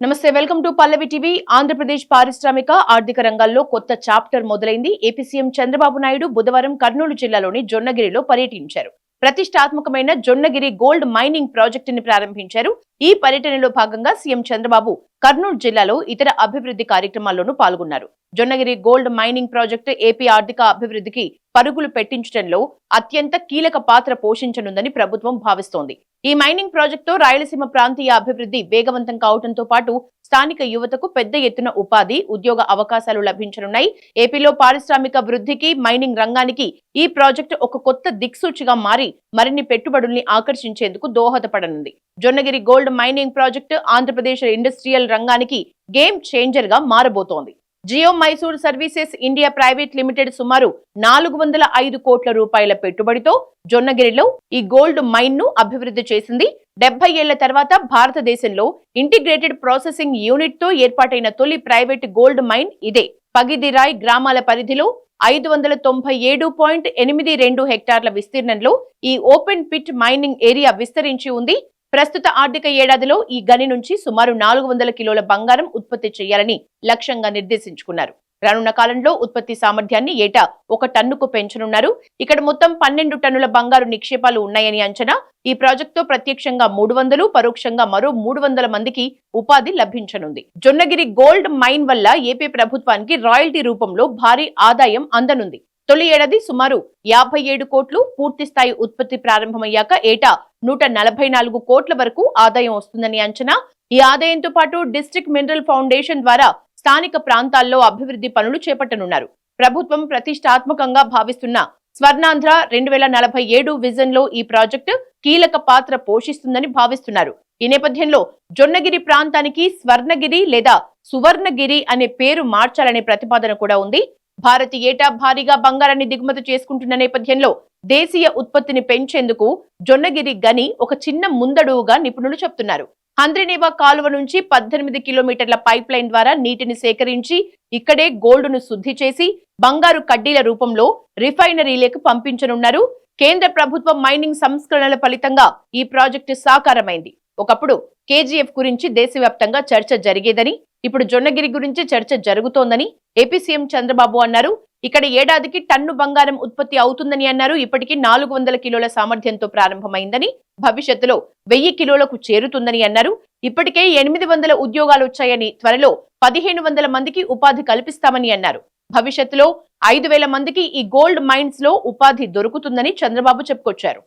నమస్తే, welcome to Pallavi TV. Andhra Pradesh పారిశ్రామిక ఆర్థిక రంగాల్లో కొత్త చాప్టర్ మొదలైంది. ఏపీ సీఎం చంద్రబాబు నాయుడు బుధవారం కర్నూలు జిల్లాలోని జొన్నగిరిలో పర్యటించారు. ప్రతిష్టాత్మకమైన జొన్నగిరి గోల్డ్ మైనింగ్ ప్రాజెక్టుని ప్రారంభించారు. ఈ పర్యటనలో భాగంగా సీఎం చంద్రబాబు కర్నూలు జిల్లాలో ఇతర అభివృద్ధి కార్యక్రమాల్లోనూ పాల్గొన్నారు. Jonnagiri gold mining project AP ఆర్థిక అభివృద్ధికి పరుగులు పెట్టించడంలో అత్యంత కీలక పాత్ర పోషించనుందని ప్రభుత్వం భావిస్తోంది. ఈ మైనింగ్ ప్రాజెక్టుతో రాయలసీమ ప్రాంతీయ అభివృద్ధి వేగవంతం కావడంతో పాటు స్థానిక యువతకు పెద్ద ఎత్తున ఉపాధి, ఉద్యోగ అవకాశాలు లభించనున్నాయి. ఏపీలో పారిశ్రామిక వృద్ధికి, మైనింగ్ రంగానికి ఈ ప్రాజెక్టు ఒక కొత్త దిక్సూచిగా మారి మరిన్ని పెట్టుబడుల్ని ఆకర్షించేందుకు దోహదపడనుంది. Jonnagiri gold mining project Andhra Pradesh industrial రంగానికి గేమ్ చేంజర్ గా మారబోతోంది. Geo Mysore services India private limited సుమారు 405 కోట్ల రూపాయల పెట్టుబడితో జొన్నగిరిలో ఈ గోల్డ్ మైన్ ను అభివృద్ధి చేసింది. 70 ఏళ్ల తర్వాత భారతదేశంలో ఇంటిగ్రేటెడ్ ప్రాసెసింగ్ యూనిట్ తో ఏర్పాటైన తొలి ప్రైవేట్ గోల్డ్ మైన్ ఇదే. పగిదిరాయ్ గ్రామాల పరిధిలో 597.82 హెక్టార్ల విస్తీర్ణంలో ఈ ఓపెన్ పిట్ మైనింగ్ ఏరియా విస్తరించి ఉంది. ప్రస్తుత ఆర్థిక ఏడాదిలో ఈ గని నుంచి సుమారు 400 కిలోల బంగారం ఉత్పత్తి చేయాలని లక్ష్యంగా నిర్దేశించుకున్నారు. రానున్న కాలంలో ఉత్పత్తి సామర్థ్యాన్ని ఏటా 1 టన్నుకు పెంచనున్నారు. ఇక్కడ మొత్తం 12 టన్నుల బంగారు నిక్షేపాలు ఉన్నాయని అంచనా. ఈ ప్రాజెక్టుతో ప్రత్యక్షంగా 300, పరోక్షంగా మరో 300 మందికి ఉపాధి లభించనుంది. జొన్నగిరి గోల్డ్ మైన్ వల్ల ఏపీ ప్రభుత్వానికి రాయల్టీ రూపంలో భారీ ఆదాయం అందనుంది. తొలి ఏడాది సుమారు 57 కోట్లు, పూర్తి స్థాయి ఉత్పత్తి ప్రారంభమయ్యాక ఏటా 144 కోట్ల వరకు ఆదాయం వస్తుందని అంచనా. ఈ ఆదాయంతో పాటు డిస్ట్రిక్ట్ మినరల్ ఫౌండేషన్ ద్వారా స్థానిక ప్రాంతాల్లో అభివృద్ధి పనులు చేపట్టనున్నారు. ప్రభుత్వం ప్రతిష్టాత్మకంగా భావిస్తున్న స్వర్ణాంధ్ర 2047 విజన్ లో ఈ ప్రాజెక్టు కీలక పాత్ర పోషిస్తుందని భావిస్తున్నారు. ఈ నేపథ్యంలో జొన్నగిరి ప్రాంతానికి స్వర్ణగిరి లేదా సువర్ణగిరి అనే పేరు మార్చాలనే ప్రతిపాదన కూడా ఉంది. భారత్ ఏటా భారీగా బంగారాన్ని దిగుమతి చేసుకుంటున్న నేపథ్యంలో దేశీయ ఉత్పత్తిని పెంచేందుకు జొన్నగిరి గని ఒక చిన్న ముందడుగుగా నిపుణులు చెప్తున్నారు. హంద్రినేవా కాలువ నుంచి 18 కిలోమీటర్ల పైప్ లైన్ ద్వారా నీటిని సేకరించి ఇక్కడే గోల్డ్ను శుద్ధి చేసి బంగారు కడ్డీల రూపంలో రిఫైనరీలకు పంపించనున్నారు. కేంద్ర ప్రభుత్వ మైనింగ్ సంస్కరణల ఫలితంగా ఈ ప్రాజెక్టు సాకారమైంది. ఒకప్పుడు కేజీఎఫ్ గురించి దేశవ్యాప్తంగా చర్చ జరిగేదని, ఇప్పుడు జొన్నగిరి గురించి చర్చ జరుగుతోందని ఏపీ సీఎం చంద్రబాబు అన్నారు. ఇక్కడ ఏడాదికి టన్ను బంగారం ఉత్పత్తి అవుతుందని అన్నారు. ఇప్పటికీ 400 కిలోల సామర్థ్యంతో ప్రారంభమైందని, భవిష్యత్తులో 1000 కిలోలకు చేరుతుందని అన్నారు. ఇప్పటికే 800 ఉద్యోగాలు వచ్చాయని, త్వరలో 1500 మందికి ఉపాధి కల్పిస్తామని అన్నారు. భవిష్యత్తులో 5000 మందికి ఈ గోల్డ్ మైన్స్ లో ఉపాధి దొరుకుతుందని చంద్రబాబు చెప్పుకొచ్చారు.